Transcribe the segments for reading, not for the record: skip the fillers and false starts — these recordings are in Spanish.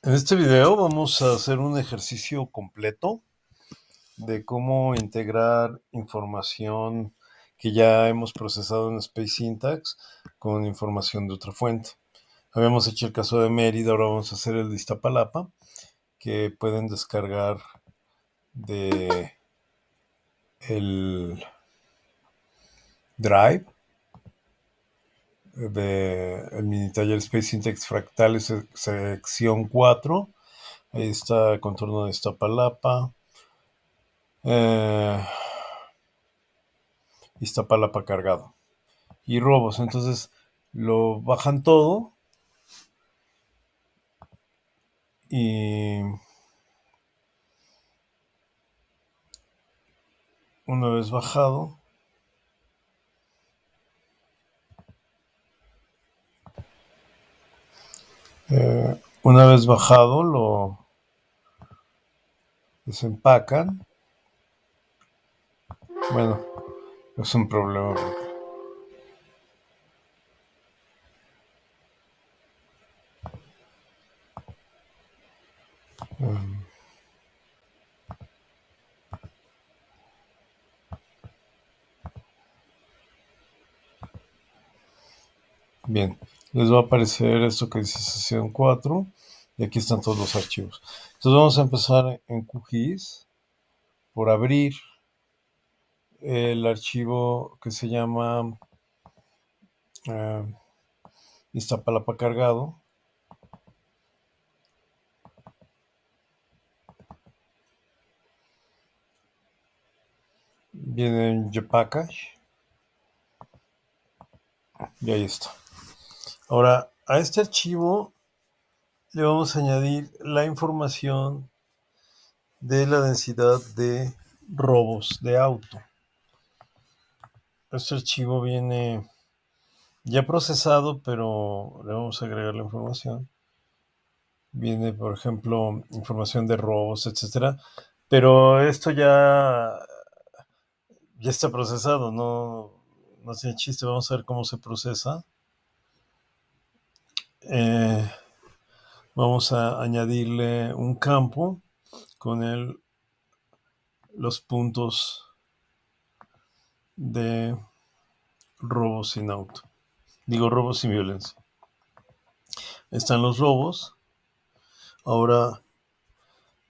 En este video vamos a hacer un ejercicio completo de cómo integrar información que ya hemos procesado en Space Syntax con información de otra fuente. Habíamos hecho el caso de Mérida, ahora vamos a hacer el de Iztapalapa, que pueden descargar de el Drive de el mini taller Space Syntax Fractales sección 4. Ahí está el contorno de Iztapalapa. Iztapalapa cargado y robos. Entonces lo bajan todo y una vez bajado, una vez bajado lo desempacan. Bueno, es un problema porque bien, les va a aparecer esto que dice sesión 4 y aquí están todos los archivos. Entonces vamos a empezar en QGIS por abrir el archivo que se llama eh, Iztapalapa cargado. Viene en Jpackage y ahí está. Ahora, a este archivo le vamos a añadir la información de la densidad de robos de auto. Este archivo viene ya procesado, pero le vamos a agregar la información. Viene, por ejemplo, información de robos, etcétera. Pero esto ya está procesado, no tiene chiste. Vamos a ver cómo se procesa. Vamos a añadirle un campo con los puntos de robos sin auto. Digo robos sin violencia. Están los robos. Ahora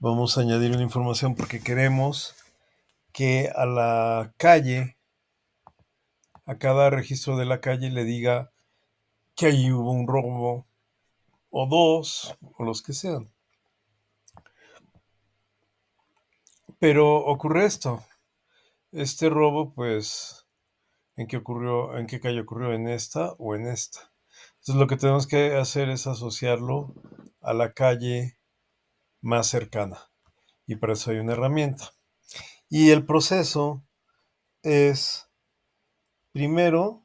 vamos a añadir una información porque queremos que a la calle, a cada registro de la calle le diga que allí hubo un robo o dos o los que sean. Pero ocurre esto. Este robo, pues, ¿en qué calle ocurrió? ¿En esta o en esta? Entonces lo que tenemos que hacer es asociarlo a la calle más cercana. Y para eso hay una herramienta. Y el proceso es primero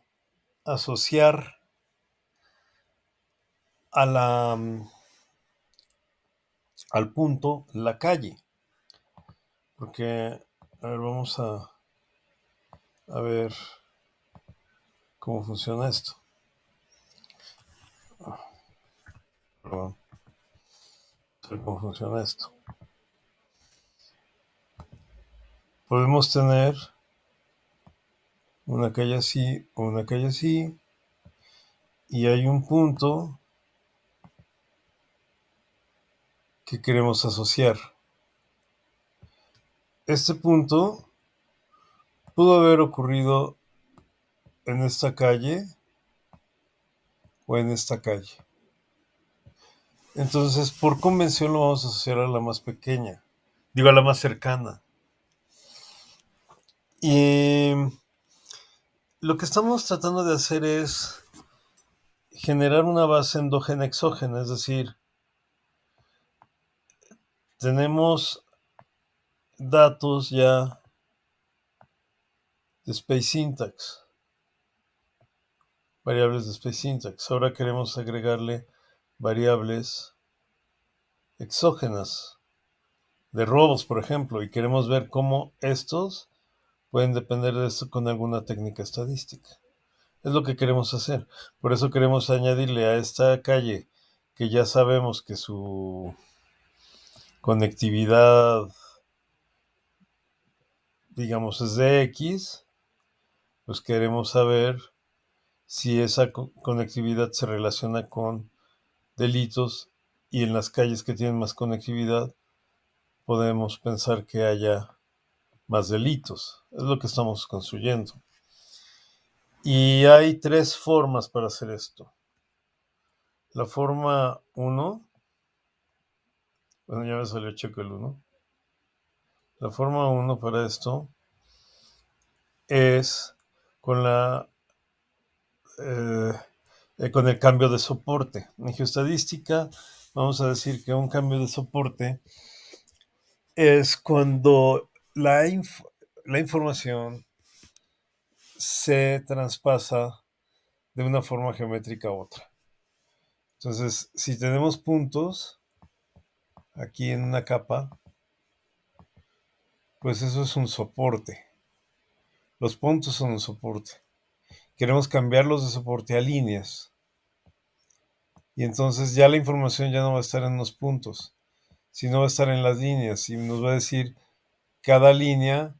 asociar a al punto la calle. Porque, a ver, vamos a ver cómo funciona esto. Perdón. A ver cómo funciona esto. Podemos tener una calle así o una calle así. Y hay un punto que queremos asociar. Este punto pudo haber ocurrido en esta calle o en esta calle. Entonces, por convención lo vamos a asociar a la más pequeña. Digo, a la más cercana. Y lo que estamos tratando de hacer es generar una base endógena exógena, es decir, tenemos datos ya de Space Syntax, variables de Space Syntax. Ahora queremos agregarle variables exógenas de robos, por ejemplo, y queremos ver cómo estos pueden depender de esto con alguna técnica estadística. Es lo que queremos hacer. Por eso queremos añadirle a esta calle que ya sabemos que su conectividad, digamos, es de X, pues queremos saber si esa conectividad se relaciona con delitos, y en las calles que tienen más conectividad podemos pensar que haya más delitos. Es lo que estamos construyendo. Y hay 3 formas para hacer esto. La forma 1, bueno, ya me salió checo el 1. La forma 1 para esto es con con el cambio de soporte. En geoestadística vamos a decir que un cambio de soporte es cuando la información se traspasa de una forma geométrica a otra. Entonces, si tenemos puntos aquí en una capa, pues eso es un soporte. Los puntos son un soporte. Queremos cambiarlos de soporte a líneas. Y entonces ya la información ya no va a estar en los puntos, sino va a estar en las líneas. Y nos va a decir cada línea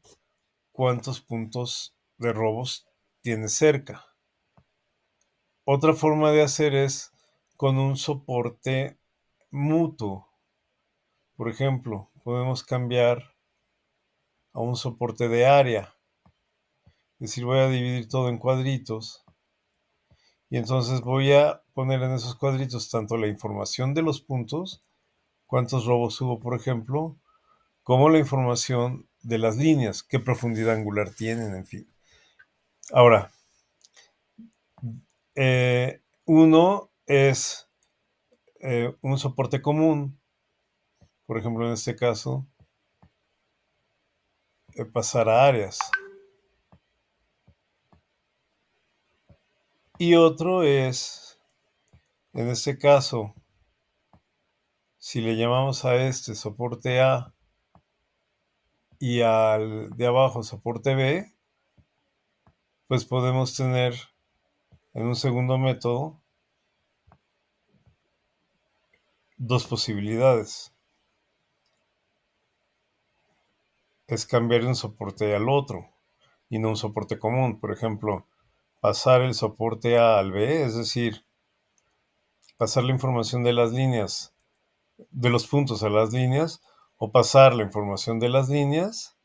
cuántos puntos de robos tiene cerca. Otra forma de hacer es con un soporte mutuo. Por ejemplo, podemos cambiar a un soporte de área. Es decir, voy a dividir todo en cuadritos y entonces voy a poner en esos cuadritos tanto la información de los puntos, cuántos robos hubo, por ejemplo, como la información de las líneas, qué profundidad angular tienen, en fin. Ahora, uno es un soporte común, por ejemplo, en este caso, pasar a áreas. Y otro es, en este caso, si le llamamos a este soporte A y al de abajo soporte B, pues podemos tener en un segundo método 2 posibilidades. Es cambiar de un soporte al otro y no un soporte común. Por ejemplo, pasar el soporte A al B, es decir, pasar la información de las líneas, de los puntos a las líneas, o pasar la información de las líneas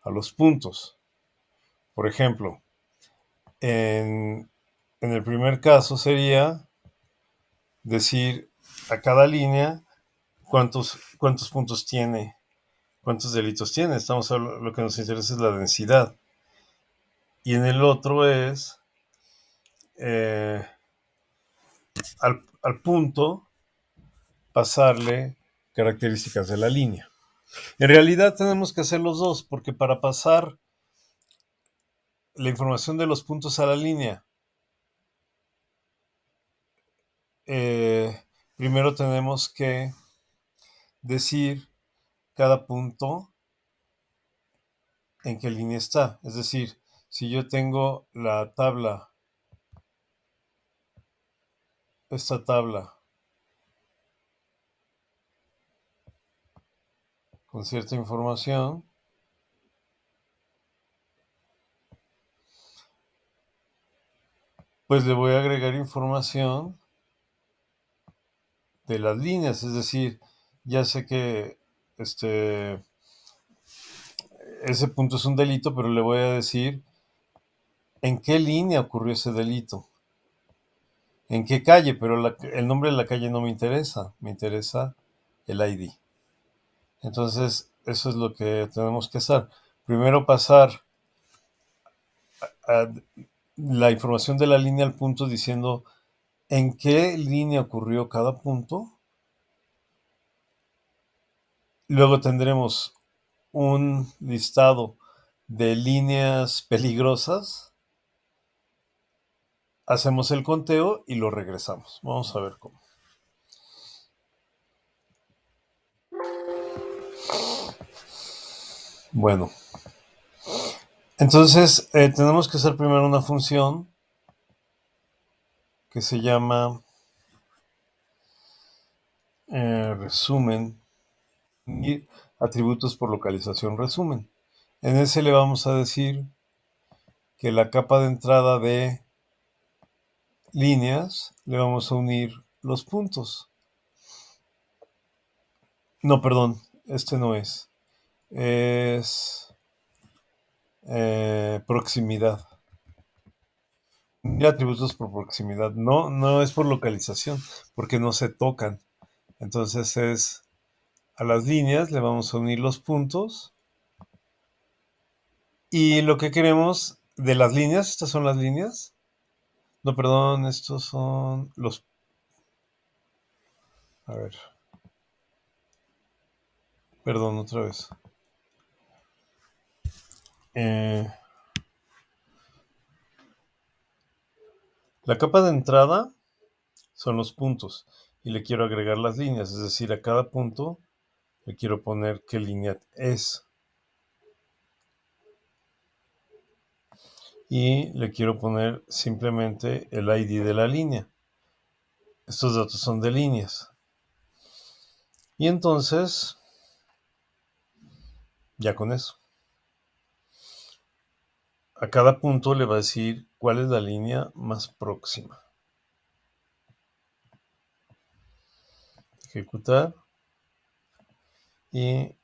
a los puntos. Por ejemplo, en el primer caso sería decir a cada línea cuántos puntos tiene, cuántos delitos tiene. Lo que nos interesa es la densidad. Y en el otro es al punto pasarle características de la línea. En realidad tenemos que hacer los dos, porque para pasar la información de los puntos a la línea, primero tenemos que decir cada punto en qué línea está. Es decir, si yo tengo esta tabla con cierta información, pues le voy a agregar información de las líneas. Es decir, ya sé que ese punto es un delito, pero le voy a decir en qué línea ocurrió ese delito, en qué calle, pero el nombre de la calle no me interesa el ID. Entonces, eso es lo que tenemos que hacer. Primero pasar a la información de la línea al punto diciendo en qué línea ocurrió cada punto. Luego tendremos un listado de líneas peligrosas. Hacemos el conteo y lo regresamos. Vamos a ver cómo. Bueno, entonces tenemos que hacer primero una función que se llama resumen y atributos por localización resumen. En ese le vamos a decir que la capa de entrada de líneas le vamos a unir los puntos. No, perdón, este no es. Es proximidad. Unir atributos por proximidad. No, no es por localización, porque no se tocan. Entonces es a las líneas le vamos a unir los puntos. Y lo que queremos de las líneas, estas son las líneas. No, perdón, estos son los... A ver. Perdón, otra vez. La capa de entrada son los puntos y le quiero agregar las líneas, es decir, a cada punto le quiero poner qué línea es y le quiero poner simplemente el ID de la línea. Estos datos son de líneas. Y entonces, ya con eso, a cada punto le va a decir cuál es la línea más próxima. Ejecutar y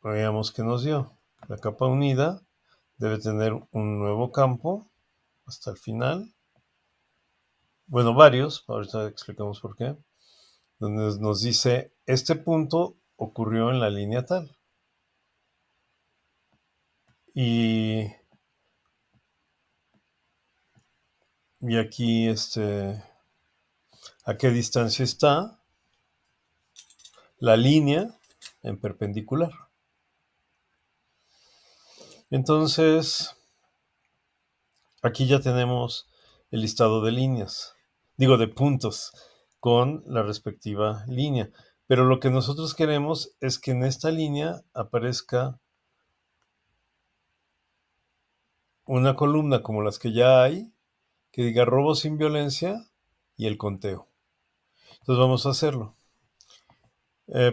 veamos qué nos dio. La capa unida debe tener un nuevo campo hasta el final. Bueno, varios, ahorita explicamos por qué. Donde nos dice, este punto ocurrió en la línea tal. Y aquí, a qué distancia está la línea en perpendicular. Entonces, aquí ya tenemos el listado de líneas, digo de puntos, con la respectiva línea. Pero lo que nosotros queremos es que en esta línea aparezca una columna como las que ya hay, que diga robo sin violencia y el conteo. Entonces vamos a hacerlo.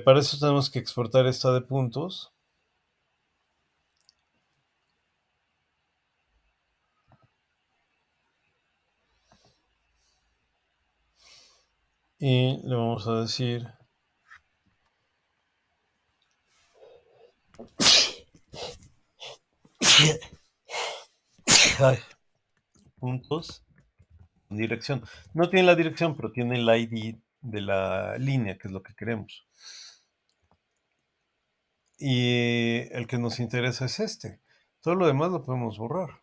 Para eso tenemos que exportar esta de puntos. Y le vamos a decir puntos dirección. No tiene la dirección, pero tiene el ID de la línea, que es lo que queremos. Y el que nos interesa es este. Todo lo demás lo podemos borrar.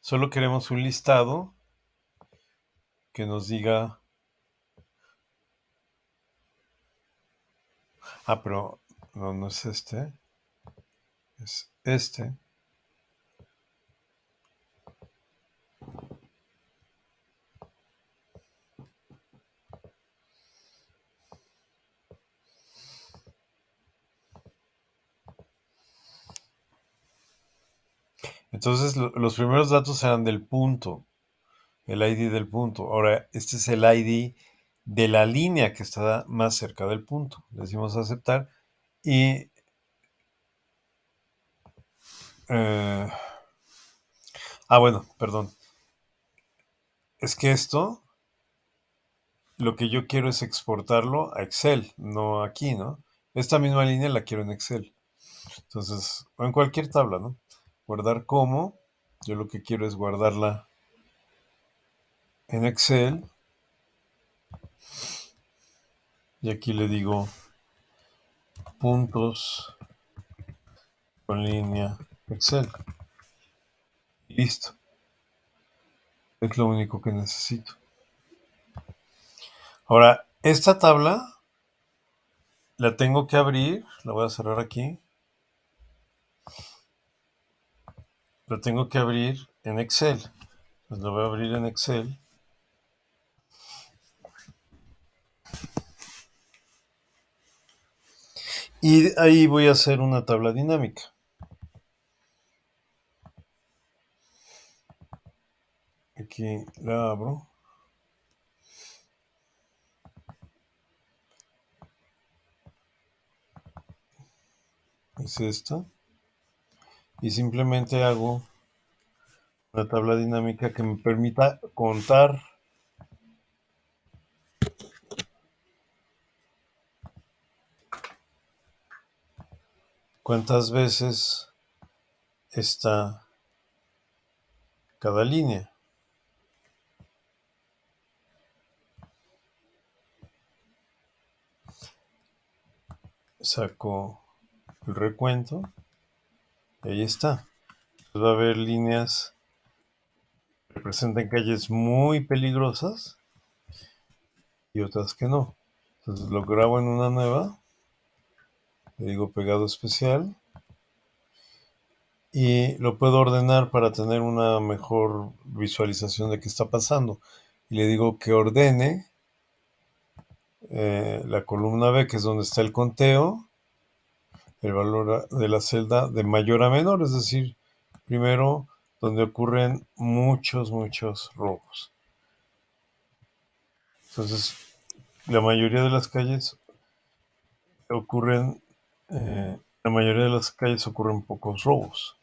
Solo queremos un listado que nos diga... Ah, pero no, no es este. Es este. Entonces los primeros datos eran del punto. El ID del punto. Ahora, este es el ID de la línea que está más cerca del punto. Le decimos aceptar y bueno, perdón. Es que esto, lo que yo quiero es exportarlo a Excel, no aquí, ¿no? Esta misma línea la quiero en Excel. Entonces, o en cualquier tabla, ¿no? Guardar como. Yo lo que quiero es guardarla en Excel. Y aquí le digo puntos con línea Excel. Y listo. Es lo único que necesito. Ahora, esta tabla la tengo que abrir. La voy a cerrar aquí. La tengo que abrir en Excel. Pues la voy a abrir en Excel. Y ahí voy a hacer una tabla dinámica. Aquí la abro. Es esta. Y simplemente hago una tabla dinámica que me permita contar cuántas veces está cada línea. Saco el recuento y ahí está. Va a haber líneas que representan calles muy peligrosas y otras que no. Entonces lo grabo en una nueva, le digo pegado especial y lo puedo ordenar para tener una mejor visualización de qué está pasando. Y le digo que ordene la columna B, que es donde está el conteo, el valor de la celda de mayor a menor, es decir, primero donde ocurren muchos robos. Entonces, la mayoría de las calles ocurren, la mayoría de las calles ocurren pocos robos.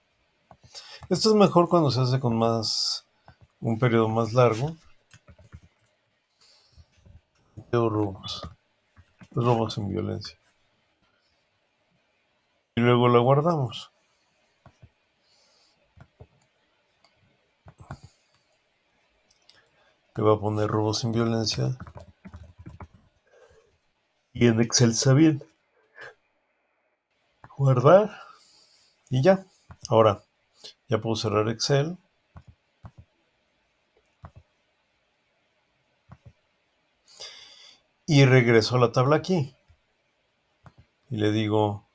Esto es mejor cuando se hace con un periodo más largo. Robos sin violencia. Y luego la guardamos. Le voy a poner robos sin violencia. Y en Excel está bien. Guardar. Y ya. Ahora, ya puedo cerrar Excel. Y regreso a la tabla aquí. Y le digo,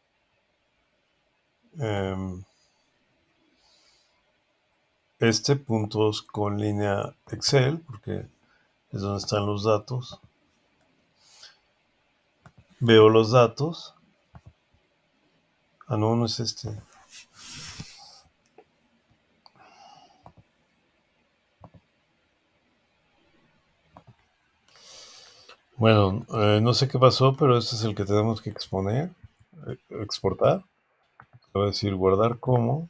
puntos con línea Excel, porque es donde están los datos. Veo los datos. Ah, no, no es este. Bueno, no sé qué pasó, pero este es el que tenemos que exportar. Voy a decir guardar como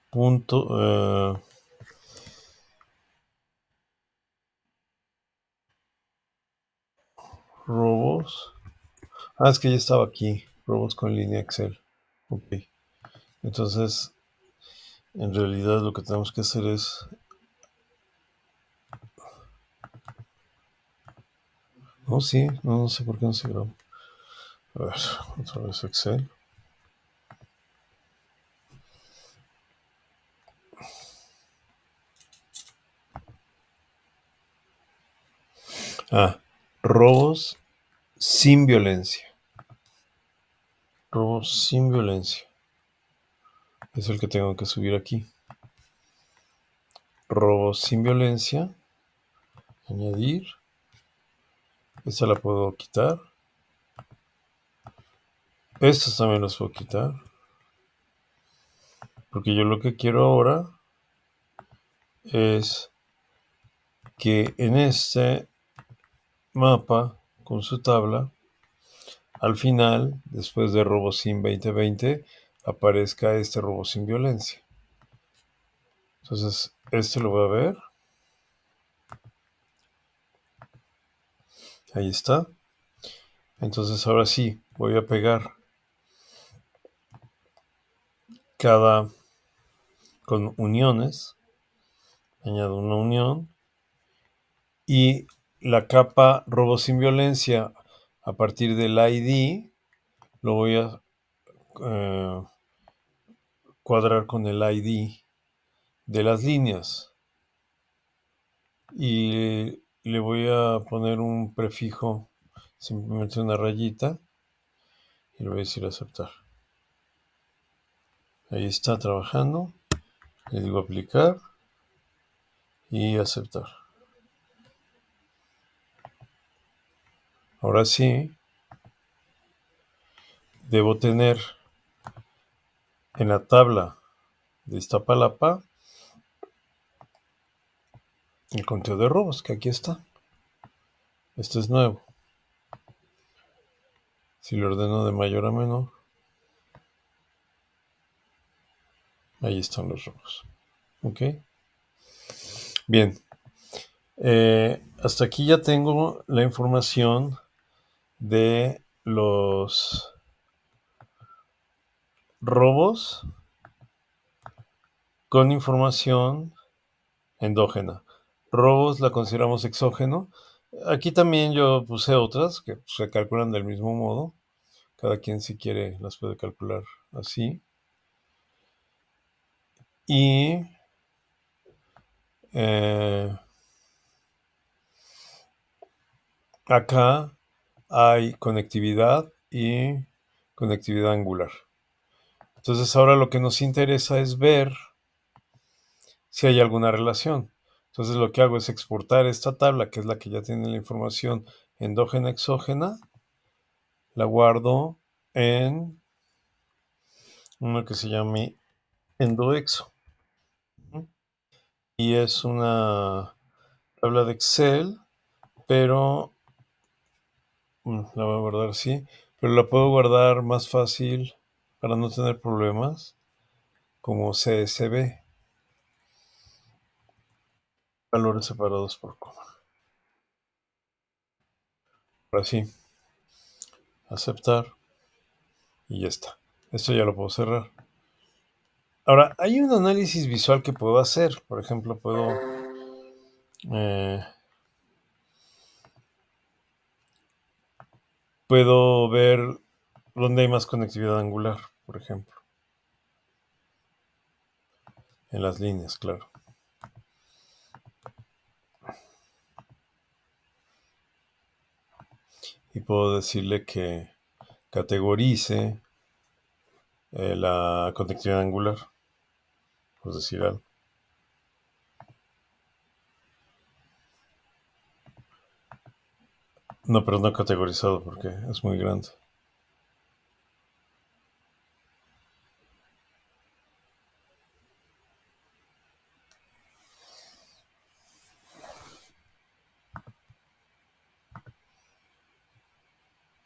punto robos. Ah, es que ya estaba aquí. Robos con línea Excel. Ok. Entonces, en realidad lo que tenemos que hacer es... No, sí, no sé por qué no se grabó. A ver, otra vez Excel. Ah, robos sin violencia. Robos sin violencia. Es el que tengo que subir aquí. Robos sin violencia. Añadir. Esta la puedo quitar. Estos también los puedo quitar. Porque yo lo que quiero ahora es que en este mapa, con su tabla, al final, después de RoboSim 2020, aparezca este robo sin violencia. Entonces, este lo voy a ver. Ahí está. Entonces, ahora sí, voy a pegar cada con uniones. Añado una unión. Y la capa robo sin violencia, a partir del ID, lo voy a cuadrar con el ID de las líneas. Y le voy a poner un prefijo, simplemente una rayita, y le voy a decir aceptar. Ahí está trabajando. Le digo aplicar y aceptar. Ahora sí, debo tener en la tabla de Iztapalapa, el conteo de robos, que aquí está. Este es nuevo. Si lo ordeno de mayor a menor, ahí están los robos. ¿Ok? Bien. Hasta aquí ya tengo la información de los robos con información endógena. Robos la consideramos exógeno. Aquí también yo puse otras que se calculan del mismo modo. Cada quien si quiere las puede calcular así. Y acá hay conectividad y conectividad angular. Entonces ahora lo que nos interesa es ver si hay alguna relación. Entonces lo que hago es exportar esta tabla, que es la que ya tiene la información endógena-exógena, la guardo en uno que se llame endoexo. Y es una tabla de Excel, pero la voy a guardar así, pero la puedo guardar más fácil para no tener problemas, como CSV, valores separados por coma. Ahora sí, aceptar y ya está. Esto ya lo puedo cerrar. Ahora, hay un análisis visual que puedo hacer. Por ejemplo, eh, puedo ver dónde hay más conectividad angular, por ejemplo. En las líneas, claro. Y puedo decirle que categorice la conectividad angular, por decir algo. No, pero no categorizado porque es muy grande.